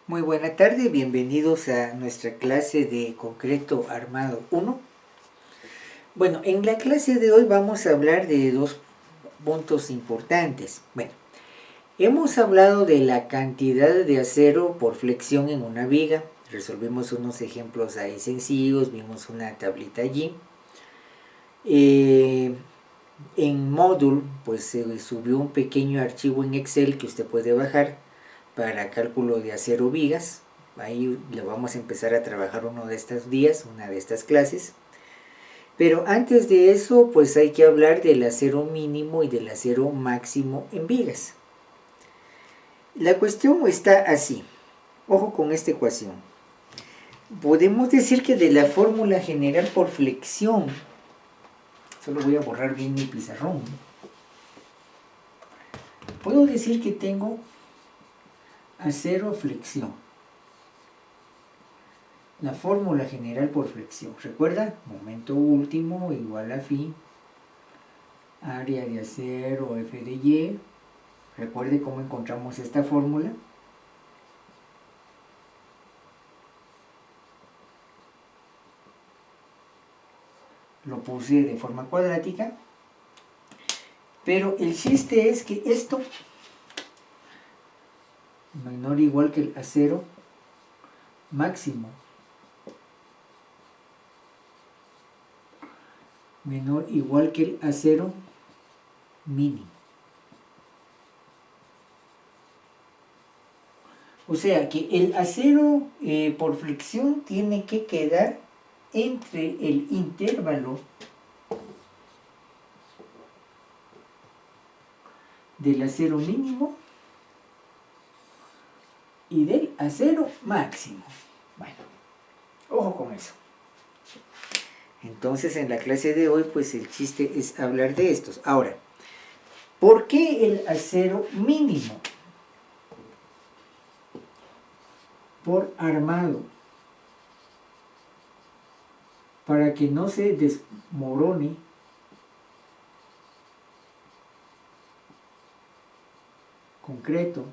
Muy buena tarde, bienvenidos a nuestra clase de concreto armado 1. Bueno, en la clase de hoy vamos a hablar de dos puntos importantes. Bueno, hemos hablado de la cantidad de acero por flexión en una viga. Resolvimos unos ejemplos ahí sencillos, vimos una tablita allí. En Moodle, pues se subió un pequeño archivo en Excel que usted puede bajar para cálculo de acero vigas. Ahí le vamos a empezar a trabajar uno de estos días, una de estas clases. Pero antes de eso, pues hay que hablar del acero mínimo y del acero máximo en vigas. La cuestión está así. Ojo con esta ecuación. Podemos decir que de la fórmula general por flexión, solo voy a borrar bien mi pizarrón, puedo decir que tengo acero flexión. La fórmula general por flexión. ¿Recuerda? Momento último igual a phi, área de acero F de Y. Recuerde cómo encontramos esta fórmula. Lo puse de forma cuadrática. Pero el chiste es que esto menor o igual que el acero máximo menor o igual que el acero mínimo. O sea que el acero por flexión tiene que quedar entre el intervalo del acero mínimo y del acero máximo. Bueno, ojo con eso. Entonces en la clase de hoy pues el chiste es hablar de estos. Ahora, ¿por qué el acero mínimo? Por armado, para que no se desmorone concreto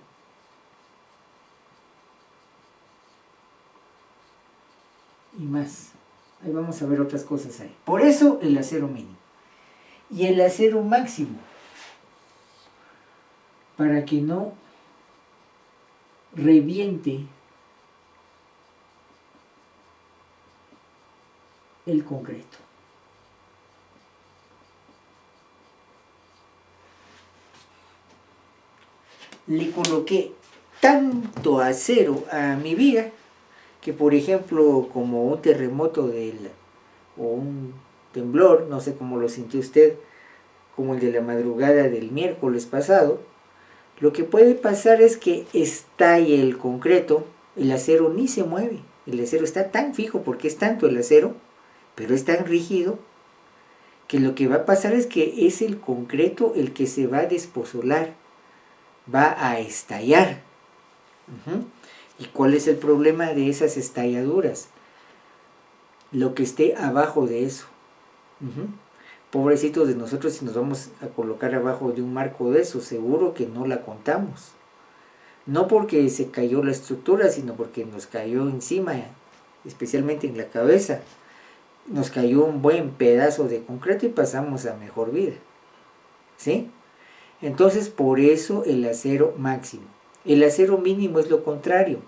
y más. Ahí vamos a ver otras cosas ahí. Por eso el acero mínimo. Y el acero máximo, para que no reviente el concreto. Le coloqué tanto acero a mi viga que, por ejemplo, como un terremoto o un temblor, no sé cómo lo sintió usted, como el de la madrugada del miércoles pasado, lo que puede pasar es que estalle el concreto, el acero ni se mueve, el acero está tan fijo porque es tanto el acero, pero es tan rígido, que lo que va a pasar es que es el concreto el que se va a despozolar, va a estallar. ¿Y cuál es el problema de esas estalladuras? Lo que esté abajo de eso. Pobrecitos de nosotros si nos vamos a colocar abajo de un marco de eso, seguro que no la contamos. No porque se cayó la estructura, sino porque nos cayó encima, especialmente en la cabeza. Nos cayó un buen pedazo de concreto y pasamos a mejor vida. ¿Sí? Entonces, por eso el acero máximo. El acero mínimo es lo contrario.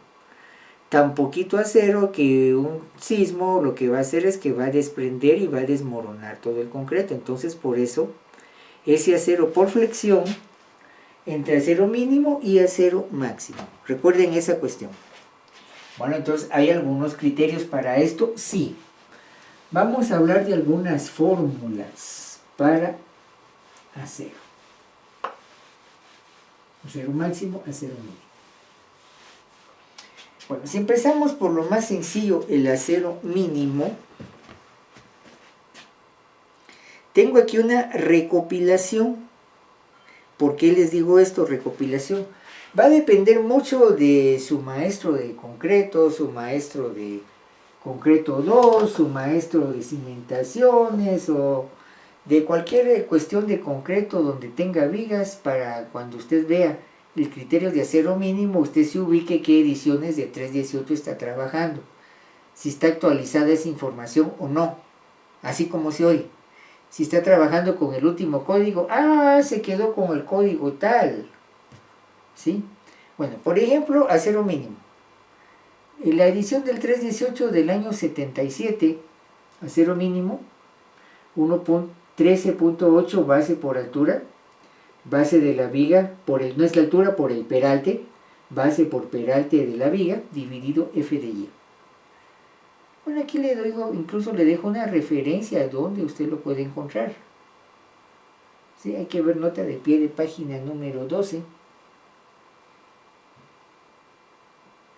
Tan poquito acero que un sismo lo que va a hacer es que va a desprender y va a desmoronar todo el concreto. Entonces, por eso, ese acero por flexión entre acero mínimo y acero máximo. Recuerden esa cuestión. Bueno, entonces, ¿hay algunos criterios para esto? Sí. Vamos a hablar de algunas fórmulas para acero. Acero máximo, acero mínimo. Bueno, si empezamos por lo más sencillo, el acero mínimo, tengo aquí una recopilación. ¿Por qué les digo esto, recopilación? Va a depender mucho de su maestro de concreto, su maestro de concreto 2, su maestro de cimentaciones o de cualquier cuestión de concreto donde tenga vigas, para cuando usted vea el criterio de acero mínimo, usted se ubique qué ediciones de 3.18 está trabajando, si está actualizada esa información o no, así como se oye. Si está trabajando con el último código, se quedó con el código tal, ¿sí? Bueno, por ejemplo, acero mínimo. En la edición del 3.18 del año 77, acero mínimo, 1.13.8 base por altura, base de la viga, no es la altura, por el peralte, base por peralte de la viga, dividido F de Y. Bueno, aquí incluso le dejo una referencia a donde usted lo puede encontrar. ¿Sí? Hay que ver nota de pie de página número 12.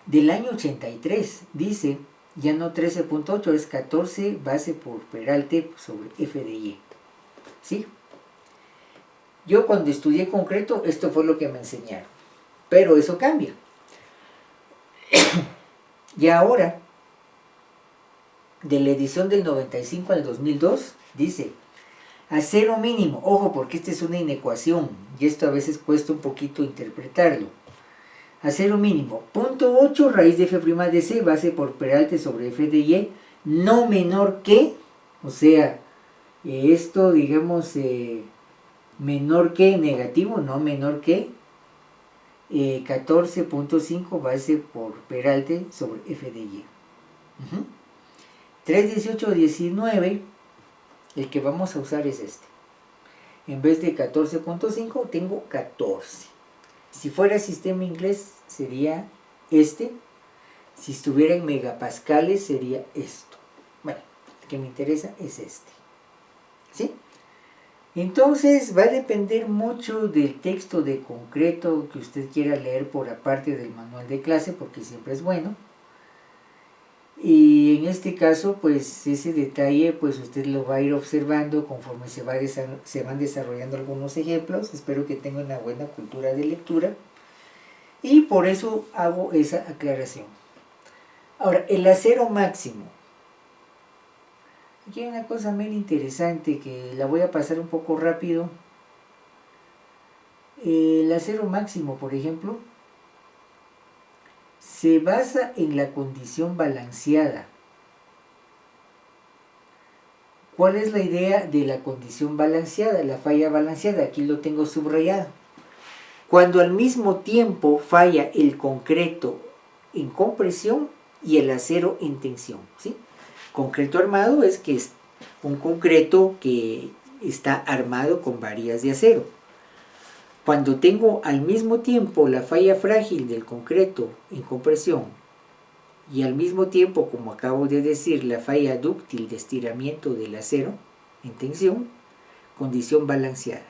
Del año 83, dice, ya no 13.8, es 14 base por peralte sobre F de Y. ¿Sí? Yo cuando estudié concreto, esto fue lo que me enseñaron. Pero eso cambia. Y ahora, de la edición del 95 al 2002, dice, acero mínimo, ojo porque esta es una inecuación, y esto a veces cuesta un poquito interpretarlo. Acero mínimo, 0.8 raíz de F' de C, base por peralte sobre F de Y, no menor que, o sea, esto digamos menor que negativo, no menor que 14.5 base por peralte sobre F de Y. 3.18.19, el que vamos a usar es este. En vez de 14.5 tengo 14. Si fuera sistema inglés sería este. Si estuviera en megapascales sería esto. Bueno, el que me interesa es este. ¿Sí? Entonces va a depender mucho del texto de concreto que usted quiera leer por aparte del manual de clase, porque siempre es bueno. Y en este caso, pues ese detalle, pues usted lo va a ir observando conforme se van desarrollando algunos ejemplos. Espero que tenga una buena cultura de lectura. Y por eso hago esa aclaración. Ahora, el acero máximo. Aquí hay una cosa muy interesante que la voy a pasar un poco rápido. El acero máximo, por ejemplo, se basa en la condición balanceada. ¿Cuál es la idea de la condición balanceada? La falla balanceada, aquí lo tengo subrayado. Cuando al mismo tiempo falla el concreto en compresión y el acero en tensión, ¿sí? Concreto armado es que es un concreto que está armado con varillas de acero. Cuando tengo al mismo tiempo la falla frágil del concreto en compresión y al mismo tiempo, como acabo de decir, la falla dúctil de estiramiento del acero en tensión, condición balanceada.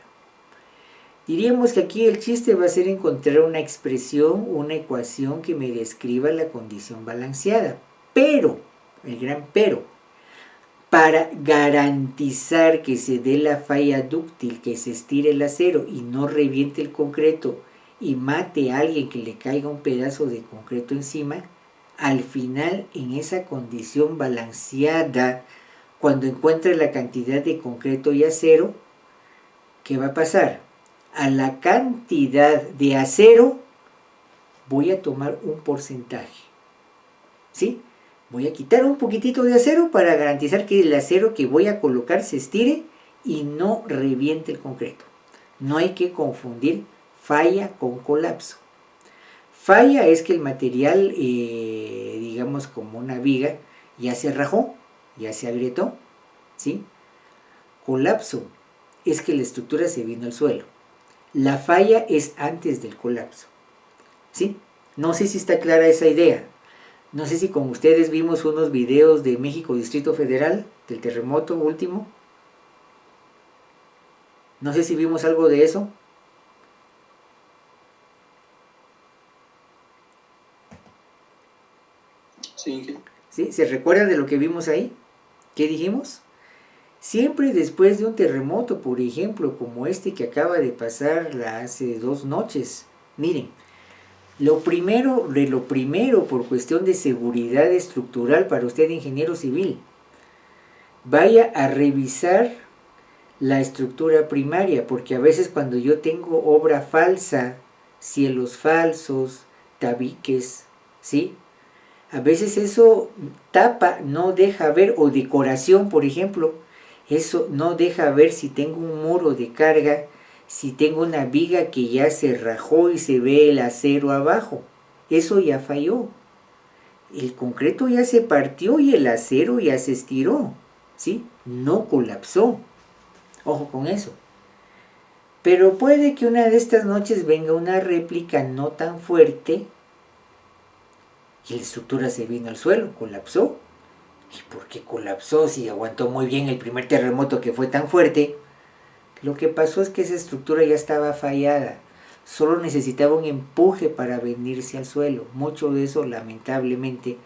Diríamos que aquí el chiste va a ser encontrar una expresión, una ecuación que me describa la condición balanceada. Pero, el gran pero, para garantizar que se dé la falla dúctil, que se estire el acero y no reviente el concreto y mate a alguien que le caiga un pedazo de concreto encima, al final en esa condición balanceada, cuando encuentre la cantidad de concreto y acero, ¿qué va a pasar? A la cantidad de acero voy a tomar un porcentaje, ¿sí? Voy a quitar un poquitito de acero para garantizar que el acero que voy a colocar se estire y no reviente el concreto. No hay que confundir falla con colapso. Falla es que el material, digamos como una viga, ya se rajó, ya se agrietó, ¿sí? Colapso es que la estructura se vino al suelo. La falla es antes del colapso, ¿sí? No sé si está clara esa idea. No sé si con ustedes vimos unos videos de México Distrito Federal, del terremoto último. No sé si vimos algo de eso. Sí. ¿Sí? ¿Se recuerdan de lo que vimos ahí? ¿Qué dijimos? Siempre después de un terremoto, por ejemplo, como este que acaba de pasar hace 2 noches. Miren, lo primero, por cuestión de seguridad estructural para usted, ingeniero civil, vaya a revisar la estructura primaria, porque a veces cuando yo tengo obra falsa, cielos falsos, tabiques, ¿sí? A veces eso tapa, no deja ver, o decoración, por ejemplo, eso no deja ver si tengo un muro de carga, si tengo una viga que ya se rajó y se ve el acero abajo. Eso ya falló. El concreto ya se partió y el acero ya se estiró, ¿sí? No colapsó. Ojo con eso. Pero puede que una de estas noches venga una réplica no tan fuerte y la estructura se vino al suelo, colapsó. ¿Y por qué colapsó si aguantó muy bien el primer terremoto que fue tan fuerte? Lo que pasó es que esa estructura ya estaba fallada. Solo necesitaba un empuje para venirse al suelo. Mucho de eso, lamentablemente,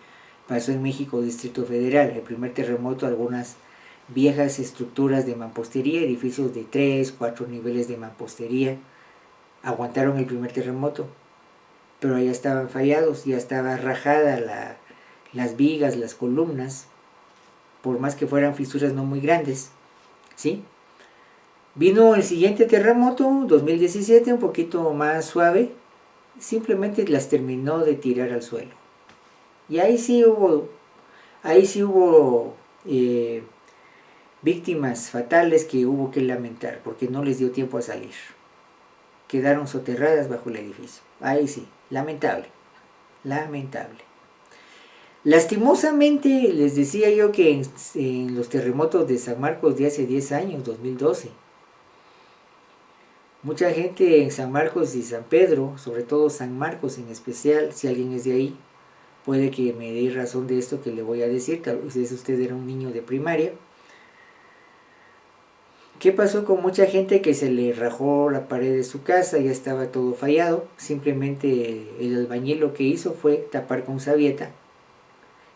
pasó en México, Distrito Federal. El primer terremoto, algunas viejas estructuras de mampostería, edificios de 3, 4 niveles de mampostería, aguantaron el primer terremoto. Pero ya estaban fallados, ya estaba rajada las vigas, las columnas, por más que fueran fisuras no muy grandes, ¿sí? Vino el siguiente terremoto, 2017, un poquito más suave, simplemente las terminó de tirar al suelo. Y ahí sí hubo víctimas fatales que hubo que lamentar, porque no les dio tiempo a salir. Quedaron soterradas bajo el edificio. Ahí sí, lamentable, lamentable. Lastimosamente, les decía yo que en los terremotos de San Marcos de hace 10 años, 2012, mucha gente en San Marcos y San Pedro, sobre todo San Marcos en especial, si alguien es de ahí, puede que me dé razón de esto que le voy a decir, tal vez usted era un niño de primaria. ¿Qué pasó con mucha gente que se le rajó la pared de su casa? Ya estaba todo fallado, simplemente el albañil lo que hizo fue tapar con sabieta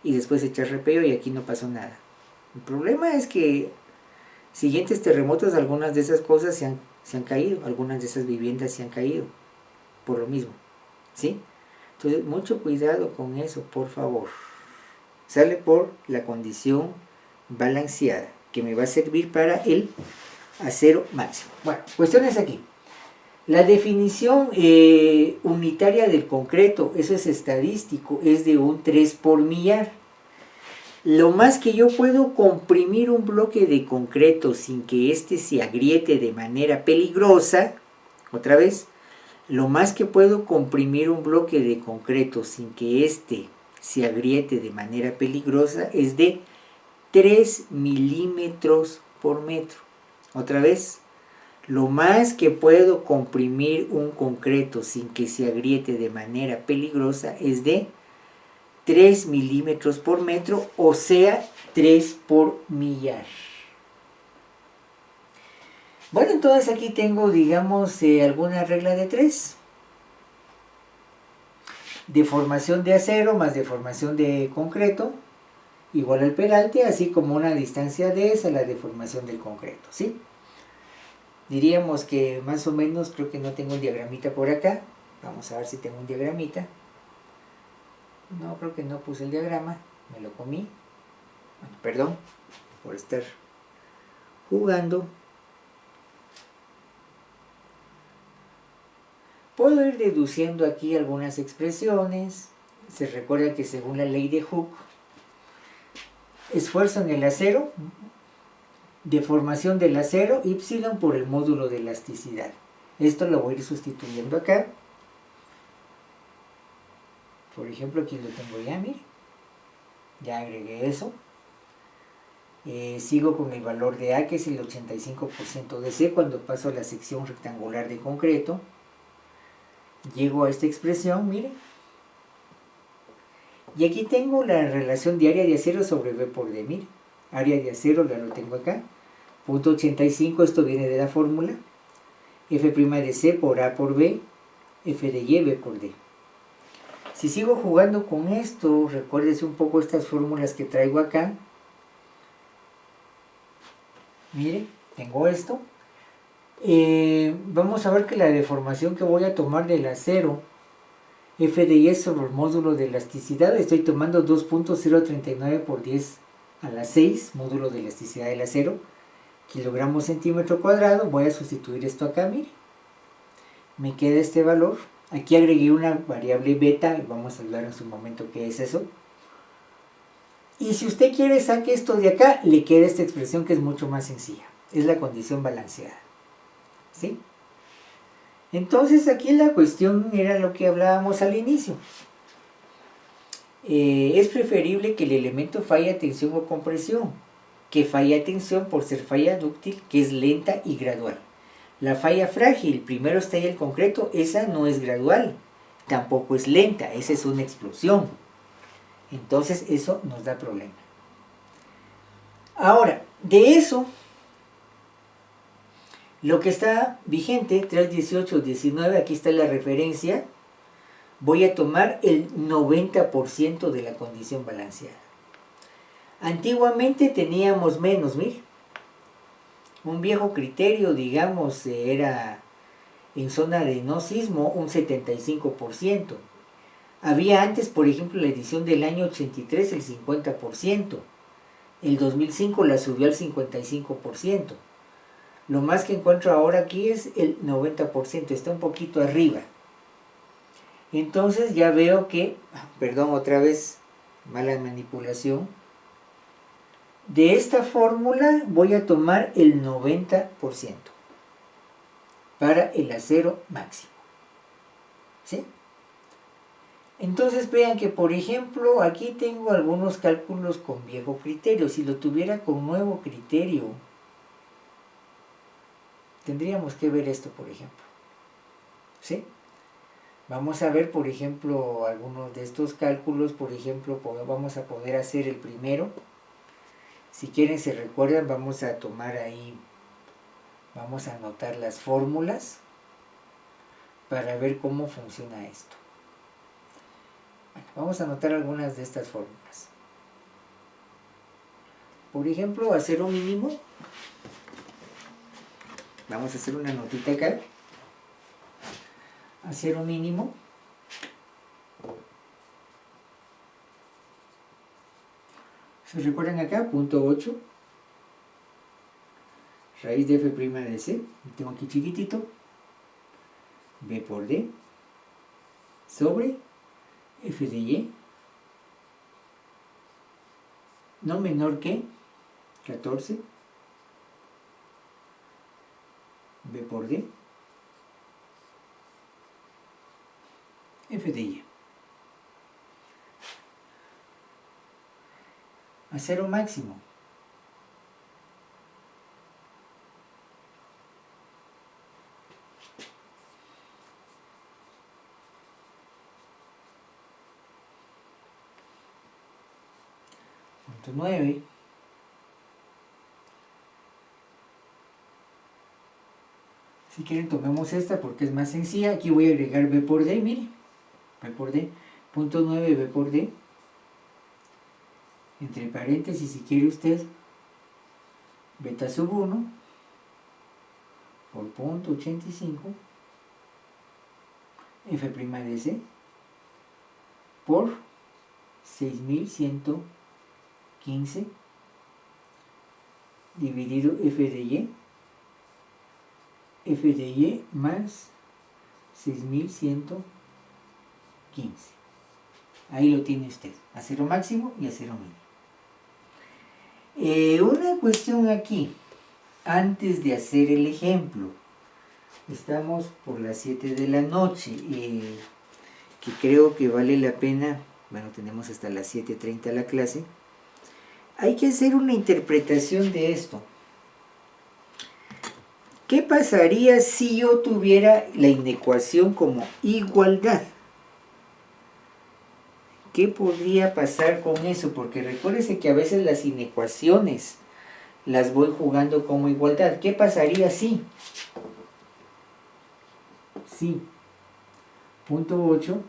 y después echar repello y aquí no pasó nada. El problema es que siguientes terremotos, algunas de esas cosas se han caído, algunas de esas viviendas se han caído por lo mismo, ¿sí? Entonces, mucho cuidado con eso, por favor. Sale por la condición balanceada, que me va a servir para el acero máximo. Bueno, cuestiones aquí. La definición unitaria del concreto, eso es estadístico, es de un 3 por millar. Lo más que yo puedo comprimir un bloque de concreto sin que éste se agriete de manera peligrosa, otra vez, lo más que puedo comprimir un bloque de concreto sin que éste se agriete de manera peligrosa es de 3 milímetros por metro. Otra vez, lo más que puedo comprimir un concreto sin que se agriete de manera peligrosa es de 3 milímetros por metro, o sea, 3 por millar. Bueno, entonces aquí tengo, digamos, alguna regla de 3. Deformación de acero más deformación de concreto igual al peralte, así como una distancia de esa, la deformación del concreto, ¿sí? Diríamos que más o menos, creo que no tengo un diagramita por acá. Vamos a ver si tengo un diagramita. No, creo que no puse el diagrama, me lo comí. Bueno, perdón por estar jugando. Puedo ir deduciendo aquí algunas expresiones. Se recuerda que según la ley de Hooke, esfuerzo en el acero, deformación del acero, Y por el módulo de elasticidad. Esto lo voy a ir sustituyendo acá. Por ejemplo, aquí lo tengo ya, mire. Ya agregué eso. Sigo con el valor de A, que es el 85% de C, cuando paso a la sección rectangular de concreto. Llego a esta expresión, mire. Y aquí tengo la relación de área de acero sobre B por D, mire. Área de acero ya lo tengo acá. Punto 85, esto viene de la fórmula. F' de C por A por B, F de Y, B por D. Si sigo jugando con esto, recuérdese un poco estas fórmulas que traigo acá. Mire, tengo esto. Vamos a ver que la deformación que voy a tomar del acero, F de Y sobre el módulo de elasticidad, estoy tomando 2.039 por 10 a la 6, módulo de elasticidad del acero, kilogramos centímetro cuadrado. Voy a sustituir esto acá, mire. Me queda este valor. Aquí agregué una variable beta, vamos a hablar en su momento qué es eso. Y si usted quiere saque esto de acá, le queda esta expresión que es mucho más sencilla. Es la condición balanceada. ¿Sí? Entonces aquí la cuestión era lo que hablábamos al inicio. Es preferible que el elemento falle a tensión o compresión, que falle a tensión por ser falla dúctil, que es lenta y gradual. La falla frágil, primero estalla el concreto, esa no es gradual, tampoco es lenta, esa es una explosión. Entonces eso nos da problema. Ahora, de eso, lo que está vigente, 3.18.19, aquí está la referencia, voy a tomar el 90% de la condición balanceada. Antiguamente teníamos menos, mire. Un viejo criterio, digamos, era en zona de no sismo un 75%. Había antes, por ejemplo, la edición del año 83 el 50%. El 2005 la subió al 55%. Lo más que encuentro ahora aquí es el 90%, está un poquito arriba. Entonces ya veo que, perdón, otra vez, mala manipulación. De esta fórmula voy a tomar el 90% para el acero máximo. ¿Sí? Entonces vean que, por ejemplo, aquí tengo algunos cálculos con viejo criterio. Si lo tuviera con nuevo criterio, tendríamos que ver esto, por ejemplo. ¿Sí? Vamos a ver, por ejemplo, algunos de estos cálculos. Por ejemplo, vamos a poder hacer el primero. Si quieren, se recuerdan, vamos a tomar ahí, vamos a anotar las fórmulas para ver cómo funciona esto. Bueno, vamos a anotar algunas de estas fórmulas. Por ejemplo, acero mínimo. Vamos a hacer una notita acá. Acero mínimo. ¿Se recuerdan acá? Punto 8. Raíz de f' de c. Lo tengo aquí chiquitito. B por d. Sobre f de y. No menor que 14. B por d. F de y. Acero máximo. Punto 9. Si quieren tomemos esta porque es más sencilla. Aquí voy a agregar B por D, mire. B por D. Punto 9 B por D. Entre paréntesis, si quiere usted, beta sub 1 por punto 85 F' de C por 6115 dividido F de Y más 6115. Ahí lo tiene usted, acero máximo y acero mínimo. Una cuestión aquí, antes de hacer el ejemplo, estamos por las 7 de la noche, que creo que vale la pena, bueno, tenemos hasta las 7:30 la clase, hay que hacer una interpretación de esto. ¿Qué pasaría si yo tuviera la inecuación como igualdad? ¿Qué podría pasar con eso? Porque recuérdese que a veces las inecuaciones las voy jugando como igualdad. ¿Qué pasaría si? Si punto 8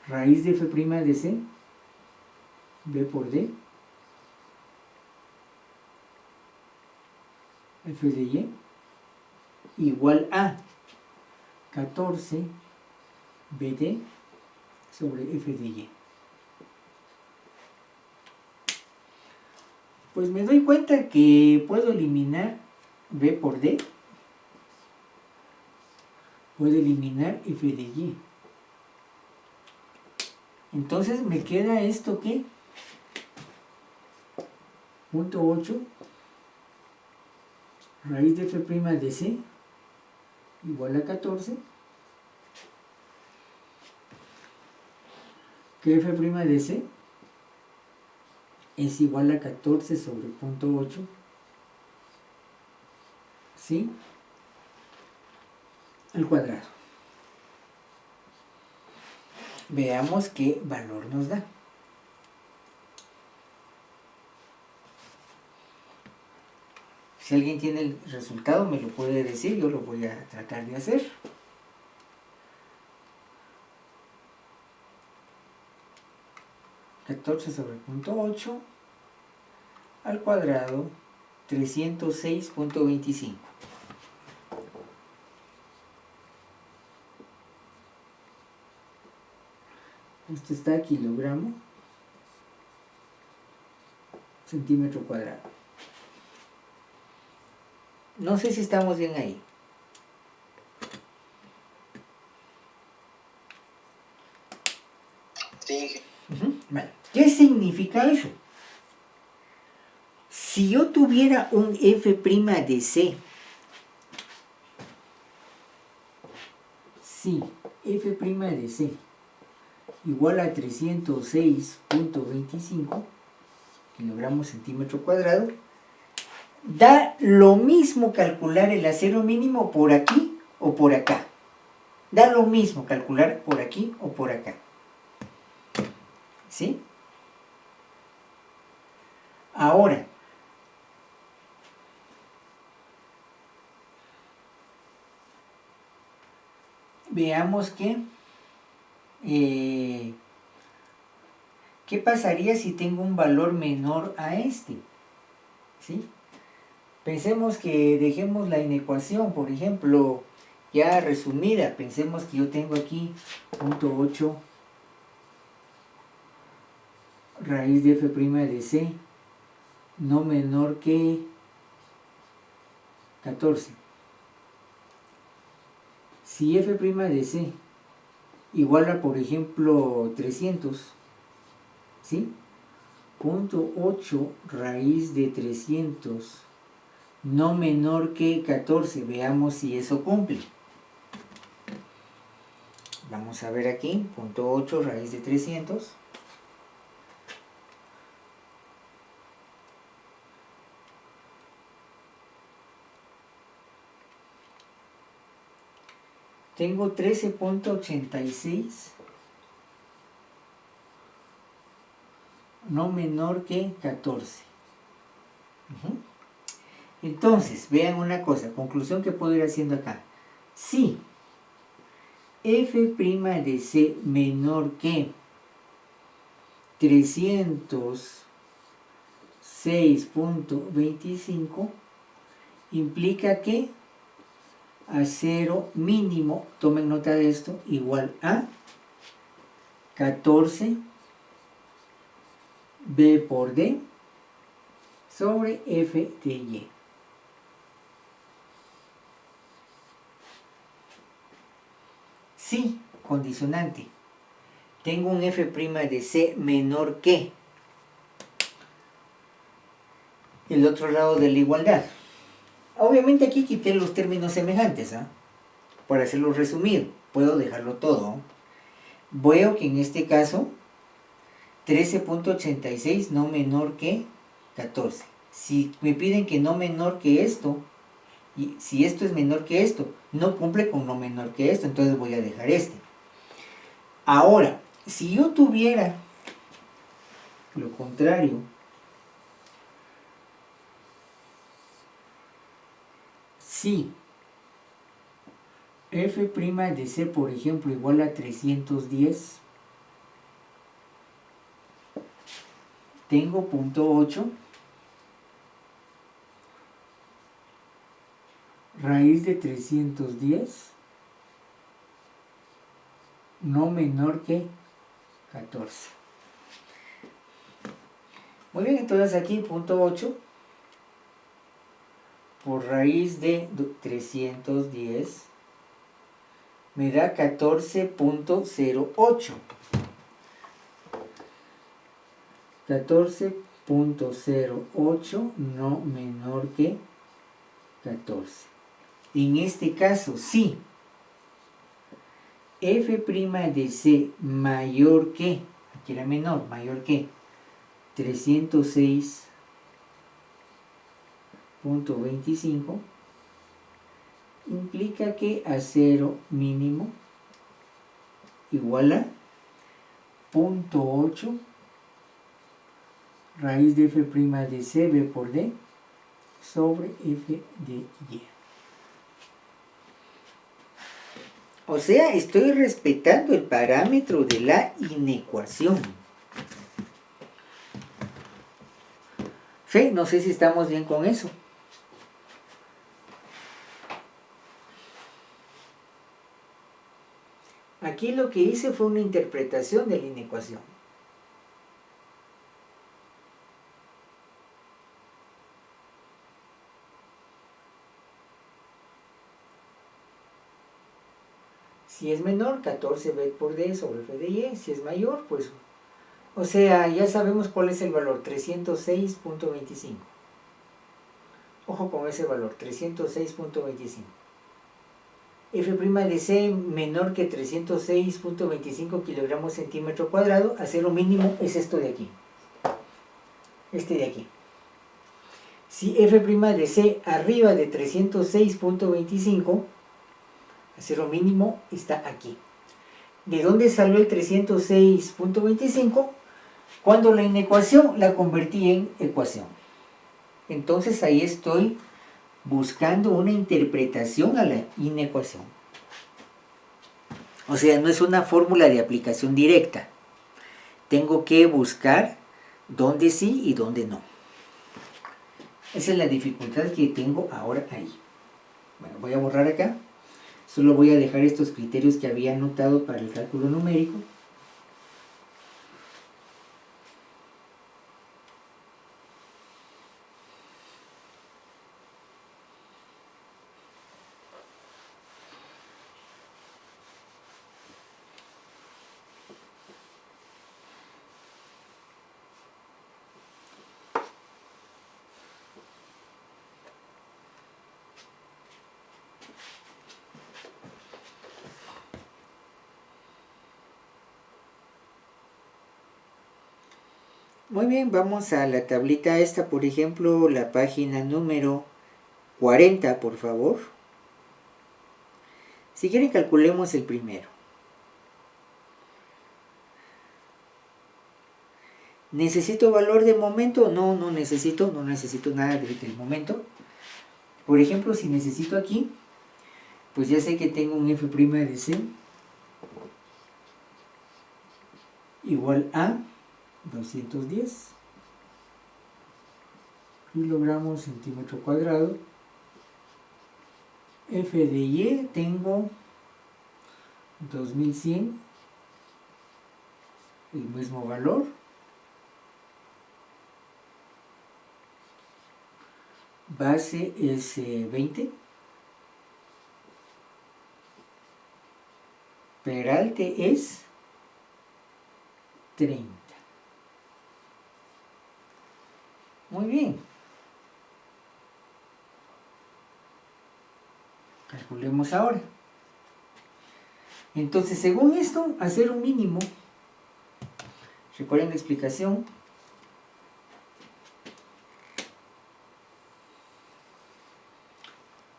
raíz de f' de c b por d f de y igual a 14 bd sobre f de y. Pues me doy cuenta que puedo eliminar b por d. Puedo eliminar f de y. Entonces me queda esto que punto 8 raíz de f' de c igual a 14, que f' de c es igual a 14 sobre punto 8, ¿sí? Al cuadrado. Veamos qué valor nos da. Si alguien tiene el resultado me lo puede decir, yo lo voy a tratar de hacer. sobre punto 8 al cuadrado 306.25. Esto está a kilogramo centímetro cuadrado. No sé si estamos bien ahí. Sí. Vale. ¿Qué significa eso? Si yo tuviera un f' de c, si f' de c igual a 306.25 kilogramos centímetro cuadrado, da lo mismo calcular el acero mínimo por aquí o por acá. Da lo mismo calcular por aquí o por acá. ¿Sí? Ahora, veamos que ¿qué pasaría si tengo un valor menor a este? ¿Sí? Pensemos que dejemos la inecuación, por ejemplo, ya resumida. Pensemos que yo tengo aquí punto 8 raíz de f' de c no menor que 14. Si f' de c igual a, por ejemplo, 300, ¿sí? Punto 8 raíz de 300 no menor que 14. Veamos si eso cumple. Vamos a ver aquí, punto 8 raíz de 300. Tengo 13.86 no menor que 14. Entonces, vean una cosa, conclusión que puedo ir haciendo acá. Si f' de c menor que 306.25 implica que acero mínimo, tomen nota de esto, igual a 14 B por D sobre F de Y. Si, condicionante, tengo un f' de c menor que el otro lado de la igualdad. Obviamente aquí quité los términos semejantes, por hacerlo resumido, puedo dejarlo todo. Veo que en este caso 13.86 no menor que 14. Si me piden que no menor que esto, y si esto es menor que esto, no cumple con no menor que esto, entonces voy a dejar este. Ahora, si yo tuviera lo contrario, si f' de c, por ejemplo, igual a 310, tengo punto 8 raíz de 310 no menor que 14. Muy bien, entonces aquí punto 8 por raíz de 310 me da 14.08. 14.08 no menor que 14. En este caso, sí, f' de c mayor que, aquí era menor, mayor que 306.25, implica que A0 mínimo igual a 0.8 raíz de f' de c b por d sobre f de y. O sea, estoy respetando el parámetro de la inecuación. No sé si estamos bien con eso. Aquí lo que hice fue una interpretación de la inecuación. Si es menor, 14b por d sobre f de y. Si es mayor, pues... O sea, ya sabemos cuál es el valor, 306.25. Ojo con ese valor, 306.25. F' de C menor que 306.25 kilogramos centímetro cuadrado. A0 mínimo es esto de aquí. Este de aquí. Si F' de C arriba de 306.25, A0 mínimo está aquí. ¿De dónde salió el 306.25? Cuando la inecuación la convertí en ecuación. Entonces ahí estoy buscando una interpretación a la inecuación. O sea, no es una fórmula de aplicación directa. Tengo que buscar dónde sí y dónde no. Esa es la dificultad que tengo ahora ahí. Bueno, voy a borrar acá. Solo voy a dejar estos criterios que había anotado para el cálculo numérico. Muy bien, vamos a la tablita esta, por ejemplo, la página número 40, por favor. Si quieren, calculemos el primero. ¿Necesito valor de momento? No, no necesito nada del momento. Por ejemplo, si necesito aquí, pues ya sé que tengo un f' de c igual a 210 kilogramos centímetro cuadrado. F de y tengo 2100, el mismo valor. Base es 20. Peralte es 30. Muy bien. Calculemos ahora. Entonces, según esto, hacer un mínimo. Recuerden la explicación.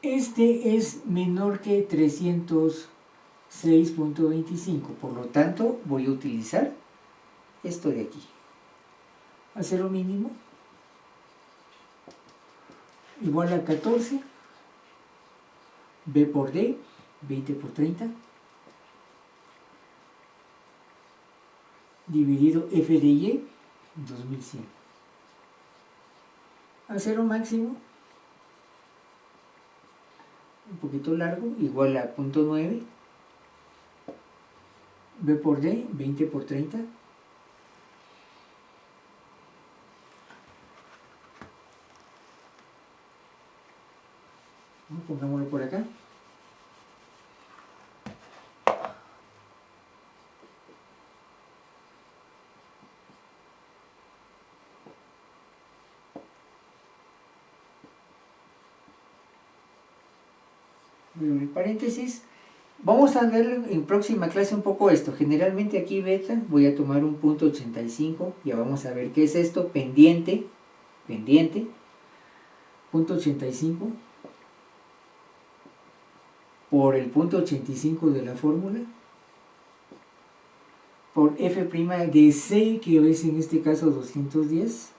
Este es menor que 306.25. Por lo tanto, voy a utilizar esto de aquí. Hacer un mínimo igual a 14. B por D, 20 por 30, dividido F de Y, 2100. A0 máximo, un poquito largo, igual a 0.9. B por D, 20 por 30. Pongámoslo por acá. Voy a abrir paréntesis. Vamos a ver en próxima clase un poco esto. Generalmente aquí beta voy a tomar un punto 85. Ya vamos a ver qué es esto. Pendiente. Punto 85 por el punto 85 de la fórmula. Por f' de c, que es en este caso 210.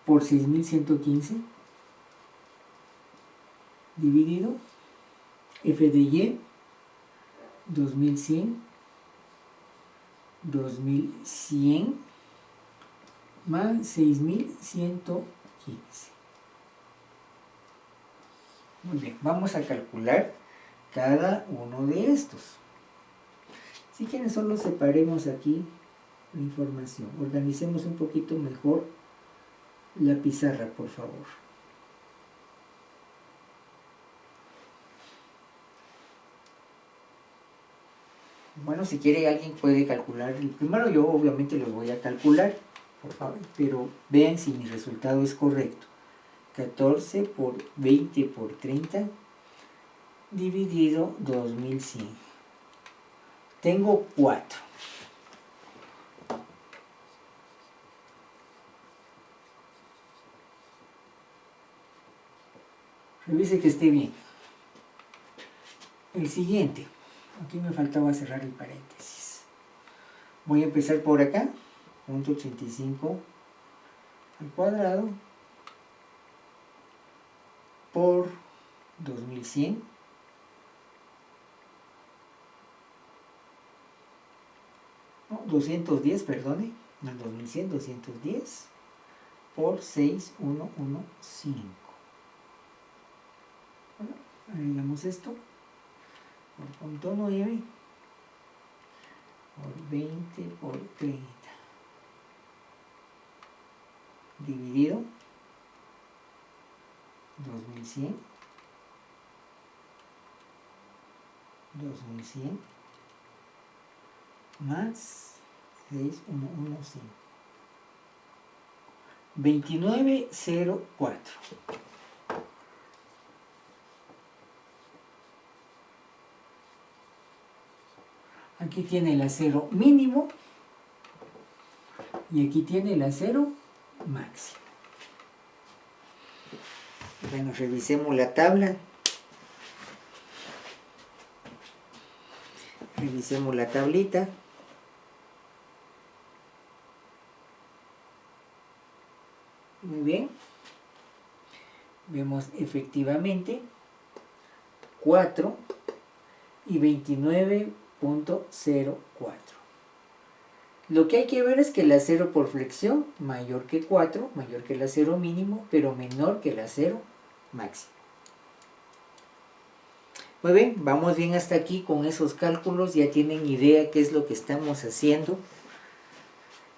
Por 6115. Dividido f de y 2100 más 6115. Muy bien, vamos a calcular cada uno de estos. Si quieren, solo separemos aquí la información. Organicemos un poquito mejor la pizarra, por favor. Bueno, si quiere alguien puede calcular. Primero yo obviamente los voy a calcular, por favor, pero vean si mi resultado es correcto. 14 por 20 por 30 dividido 2100. Tengo 4. Revise que esté bien. El siguiente. Aquí me faltaba cerrar el paréntesis. Voy a empezar por acá. Punto 85 al cuadrado por 2100. No, 210, perdone. No, 2100, 210 por 6115. Bueno, agregamos esto. Por punto 9 por 20 por 30 dividido 2100 más 6115 2904. Aquí tiene el acero mínimo y aquí tiene el acero máximo. Bueno, revisemos la tabla. Revisemos la tablita. Muy bien. Vemos efectivamente 4 y 29.04. Lo que hay que ver es que el acero por flexión mayor que 4, mayor que el acero mínimo, pero menor que el acero máximo. Muy bien, vamos bien hasta aquí con esos cálculos. Ya tienen idea qué es lo que estamos haciendo.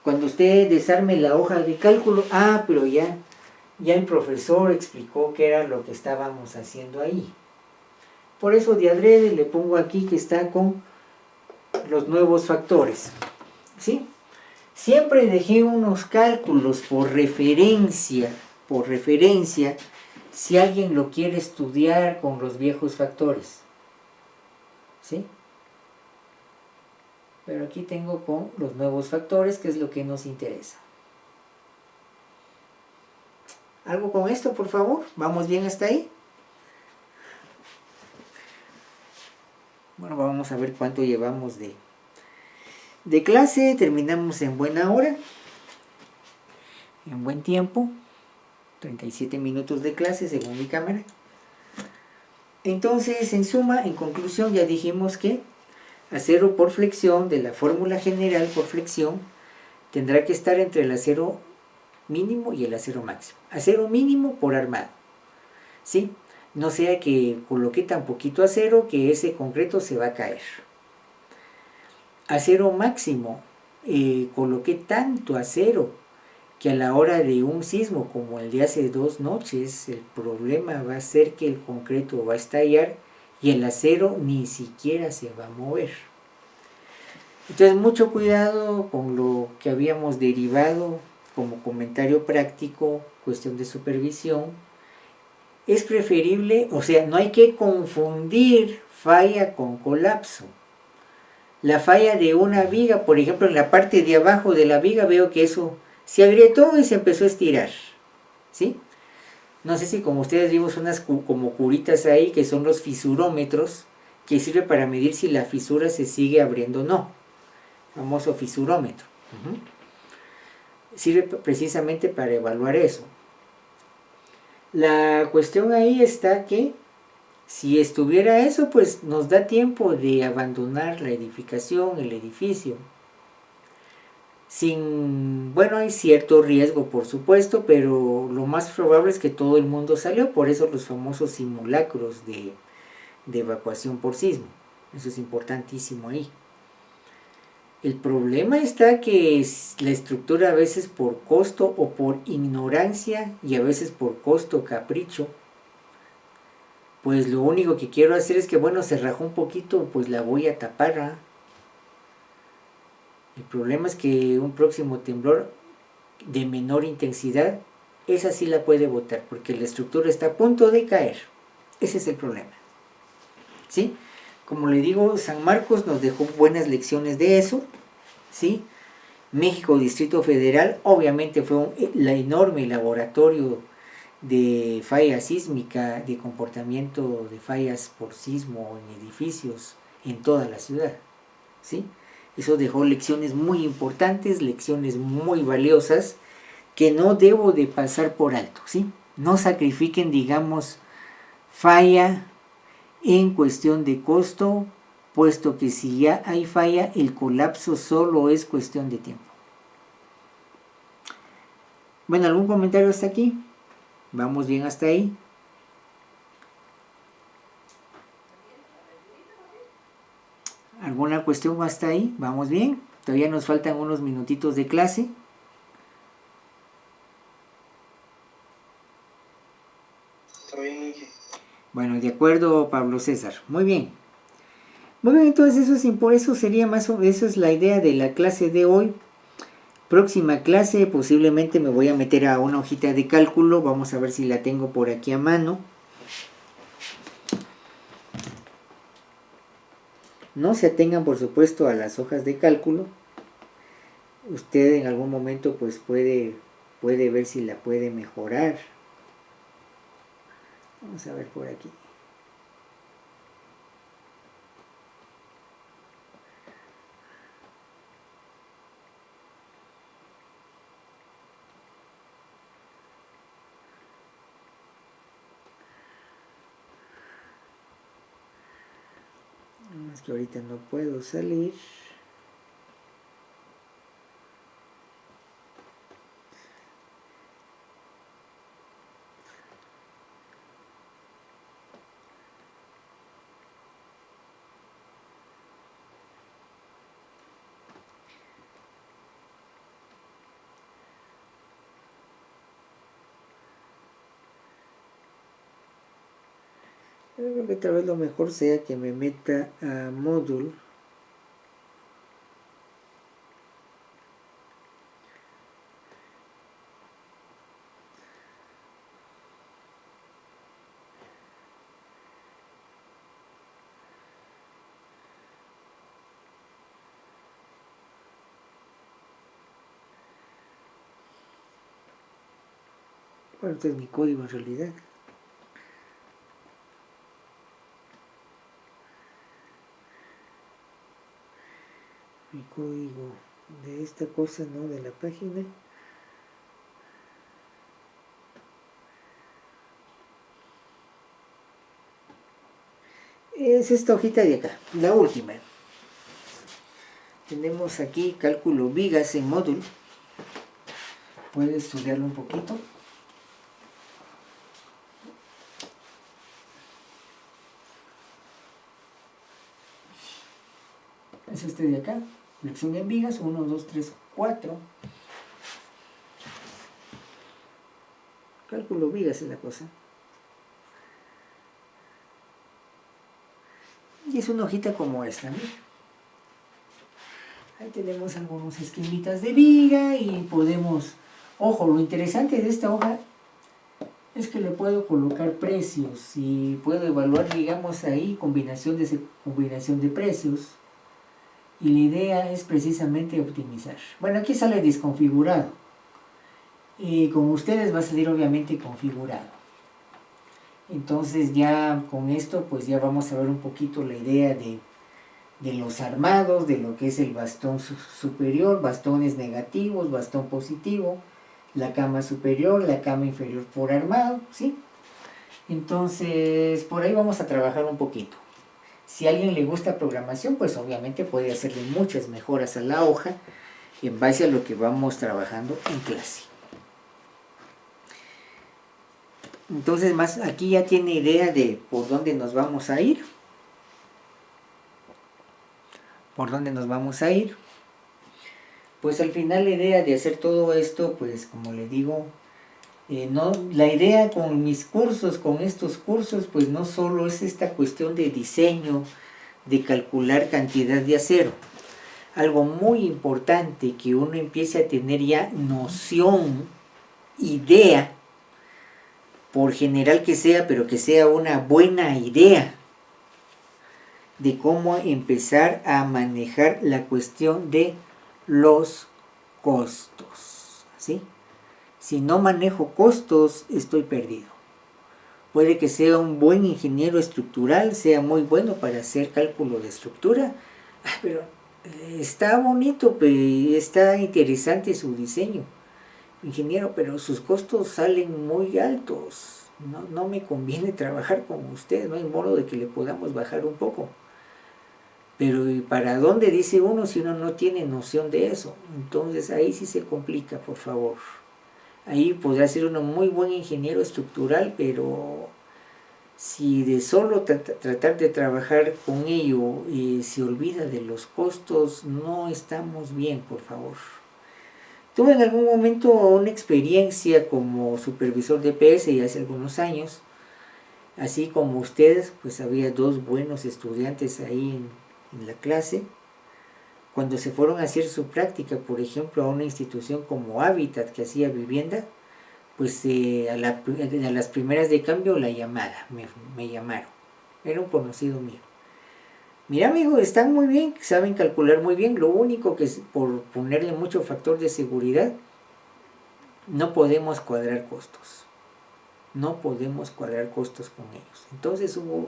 Cuando usted desarme la hoja de cálculo, pero ya el profesor explicó qué era lo que estábamos haciendo ahí. Por eso de adrede le pongo aquí que está con los nuevos factores. ¿Sí? Siempre dejé unos cálculos por referencia, si alguien lo quiere estudiar con los viejos factores. ¿Sí? Pero aquí tengo con los nuevos factores, que es lo que nos interesa. ¿Algo con esto, por favor? ¿Vamos bien hasta ahí? Bueno, vamos a ver cuánto llevamos de clase. Terminamos en buena hora, en buen tiempo, 37 minutos de clase según mi cámara. Entonces, en suma, en conclusión, ya dijimos que acero por flexión, de la fórmula general por flexión, tendrá que estar entre el acero mínimo y el acero máximo. Acero mínimo por armado, ¿sí? No sea que coloque tan poquito acero que ese concreto se va a caer. Acero máximo, coloqué tanto acero que a la hora de un sismo como el de hace 2 noches, el problema va a ser que el concreto va a estallar y el acero ni siquiera se va a mover. Entonces, mucho cuidado con lo que habíamos derivado como comentario práctico, cuestión de supervisión. es preferible, o sea, no hay que confundir falla con colapso. La falla de una viga, por ejemplo, en la parte de abajo de la viga veo que eso se agrietó y se empezó a estirar, ¿sí? No sé si como ustedes vimos unas como curitas ahí que son los fisurómetros, que sirve para medir si la fisura se sigue abriendo o no. Famoso fisurómetro. Sirve precisamente para evaluar eso. La cuestión ahí está que si estuviera eso, pues nos da tiempo de abandonar la edificación, el edificio. Bueno, hay cierto riesgo, por supuesto, pero lo más probable es que todo el mundo salió, por eso los famosos simulacros de evacuación por sismo. Eso es importantísimo ahí. El problema está que la estructura a veces por costo o por ignorancia y a veces por costo capricho, pues lo único que quiero hacer es que, bueno, se rajó un poquito, pues la voy a tapar, ¿ah? El problema es que un próximo temblor de menor intensidad, esa sí la puede botar, porque la estructura está a punto de caer. Ese es el problema, ¿sí? Como le digo, San Marcos nos dejó buenas lecciones de eso, ¿sí? México Distrito Federal obviamente fue el enorme laboratorio de falla sísmica, de comportamiento de fallas por sismo en edificios en toda la ciudad, ¿sí? Eso dejó lecciones muy importantes, lecciones muy valiosas que no debo de pasar por alto, ¿sí? No sacrifiquen, digamos, falla en cuestión de costo, puesto que si ya hay falla, el colapso solo es cuestión de tiempo. Bueno, ¿algún comentario hasta aquí? ¿Vamos bien hasta ahí? ¿Alguna cuestión hasta ahí? ¿Vamos bien? Todavía nos faltan unos minutitos de clase. Está bien, Inge. Bueno, de acuerdo, Pablo César. Muy bien. Muy bien, entonces eso sería más o menos, eso es la idea de la clase de hoy. Próxima clase posiblemente me voy a meter a una hojita de cálculo. Vamos a ver si la tengo por aquí a mano. No se atengan, por supuesto, a las hojas de cálculo. Usted en algún momento pues puede ver si la puede mejorar. Vamos a ver por aquí. Es que ahorita no puedo salir. Yo creo que tal vez lo mejor sea que me meta a Moodle. Bueno, este es mi código en realidad. Mi código de esta cosa, ¿no? De la página. Es esta hojita de acá, la última. Tenemos aquí cálculo vigas en Moodle. Puede estudiarlo un poquito. Es este de acá, lección en vigas, 1, 2, 3, 4. Cálculo vigas es la cosa. Y es una hojita como esta, ¿no? Ahí tenemos algunos esquemitas de viga y podemos... Ojo, lo interesante de esta hoja es que le puedo colocar precios y puedo evaluar, digamos, ahí combinación de precios. Y la idea es precisamente optimizar. Bueno, aquí sale desconfigurado. Y con ustedes va a salir obviamente configurado. Entonces ya con esto pues ya vamos a ver un poquito la idea de los armados, de lo que es el bastón superior, bastones negativos, bastón positivo, la cama superior, la cama inferior por armado, ¿sí? Entonces por ahí vamos a trabajar un poquito. Si a alguien le gusta programación, pues obviamente puede hacerle muchas mejoras a la hoja en base a lo que vamos trabajando en clase. Entonces más aquí ya tiene idea de por dónde nos vamos a ir. ¿Por dónde nos vamos a ir? Pues al final la idea de hacer todo esto, pues como le digo, no, la idea con mis cursos, con estos cursos, pues no solo es esta cuestión de diseño, de calcular cantidad de acero. Algo muy importante que uno empiece a tener ya noción, idea, por general que sea, pero que sea una buena idea de cómo empezar a manejar la cuestión de los costos, ¿sí? Si no manejo costos, estoy perdido. Puede que sea un buen ingeniero estructural, sea muy bueno para hacer cálculo de estructura, pero está bonito, está interesante su diseño, ingeniero, pero sus costos salen muy altos. No me conviene trabajar con usted, no hay modo de que le podamos bajar un poco. Pero ¿y para dónde dice uno si uno no tiene noción de eso? Entonces ahí sí se complica, por favor. Ahí podrá ser uno muy buen ingeniero estructural, pero si de solo tratar de trabajar con ello se olvida de los costos, no estamos bien, por favor. Tuve en algún momento una experiencia como supervisor de PS y hace algunos años. Así como ustedes, pues había dos buenos estudiantes ahí en la clase. Cuando se fueron a hacer su práctica, por ejemplo, a una institución como Habitat que hacía vivienda, pues a las primeras de cambio la llamada, me llamaron. Era un conocido mío. Mira, amigo, están muy bien, saben calcular muy bien. Lo único que es por ponerle mucho factor de seguridad, no podemos cuadrar costos. No podemos cuadrar costos con ellos. Entonces hubo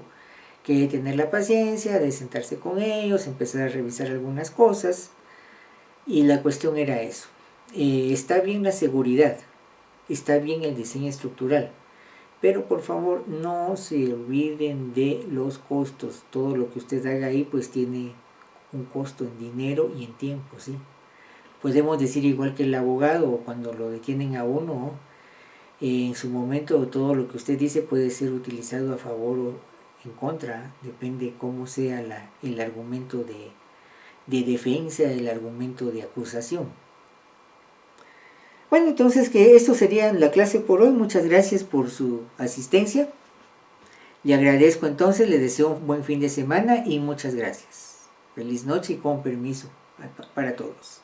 que tener la paciencia de sentarse con ellos, empezar a revisar algunas cosas. Y la cuestión era eso. Está bien la seguridad, está bien el diseño estructural, pero por favor no se olviden de los costos. Todo lo que usted haga ahí pues tiene un costo en dinero y en tiempo, ¿sí? Podemos decir igual que el abogado cuando lo detienen a uno, en su momento todo lo que usted dice puede ser utilizado a favor o en contra, depende cómo sea el argumento de defensa, el argumento de acusación. Bueno, entonces que esto sería la clase por hoy. Muchas gracias por su asistencia. Le agradezco entonces, le deseo un buen fin de semana y muchas gracias. Feliz noche y con permiso para todos.